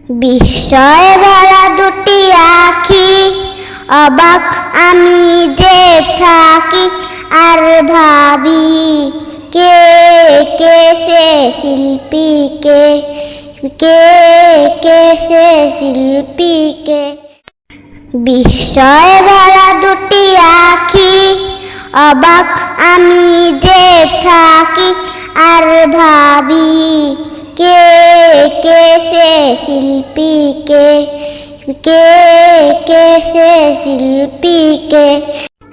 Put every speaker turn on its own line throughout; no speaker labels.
বিস্ময়ে ভরা দুটি আখি, অবাক আমি যে থাকি আর ভাবি কে কে সে শিল্পী, কে কে কে সে শিল্পী কে। বিস্ময়ে ভরা দুটি আখি, অবাক আমি যে থাকি আর ভাবি কে কে সে শিল্পী, কে কে কে সে শিল্পী কে।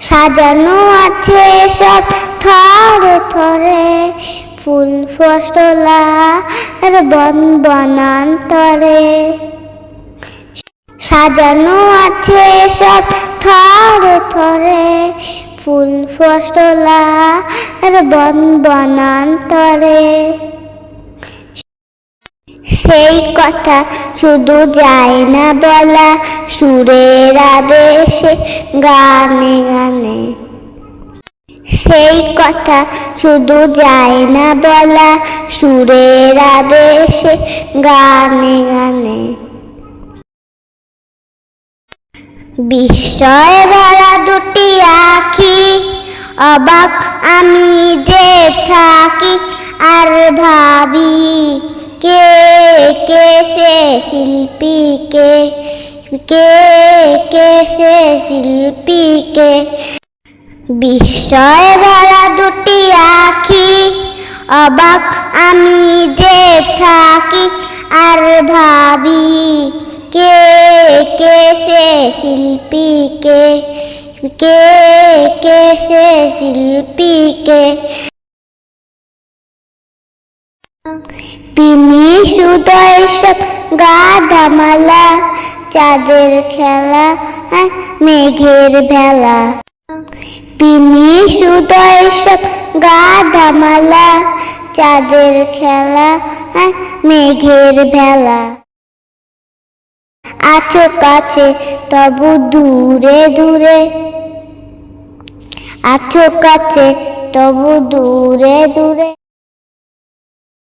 সাজানো আছে সব থরে থরে, ফুল ফসলা আর বন বনান্তরে। সাজানো আছে সব থরে থরে, ফুল ফসলা আর বন বনান্তরে। সেই কথা শুধু যায় না বলা, সুরের আবেশে গানে গানে। সেই কথা শুধু যায় না বলা, সুরের আবেশে গানে গানে। বিস্ময়ে ভরা দুটি আখি, অবাক আমি যে থাকি আর ভাবি কে কে সে শিল্পী, কে কে কে সে শিল্পী কে। বিস্ময়ে ভরা দুটি আখি, অবাক আমি যে থাকি আর ভাবি কে কে সে শিল্পী, কে কে কে সে শিল্পী কে। পিনি সুদয় সব গাধামালা, চাঁদের খেলা মেঘের ভেলা। পিনি সুদয় সব গাধামালা, চাঁদের খেলা মেঘের ভেলা। আছো কাছে তবু দূরে দূরে, আছো কাছে তবু দূরে দূরে।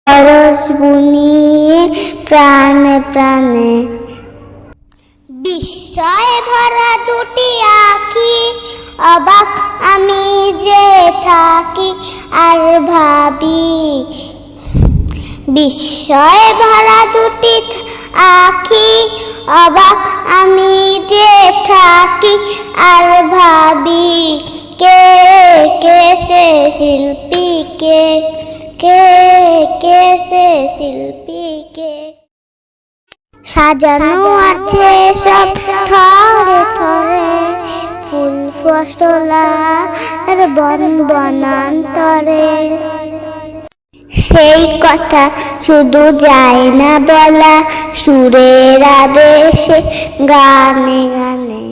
পরশ বুনিয়ে প্রাণে প্রাণে। বিস্ময়ে ভরা দুটি আখি, অবাক আমি যে থাকি আর ভাবি। বিস্ময়ে ভরা দুটি আখি, অবাক আমি যে থাকি আর ভাবি কে কে সে শিল্পী, কে কে কে সে শিল্পী কে। সাজানো আছে সব থরে থরে, ফুল ফসলা আর বন বনান্তরে। সেই কথা শুধু যায় না বলা, সুরের আবেশে গানে গানে।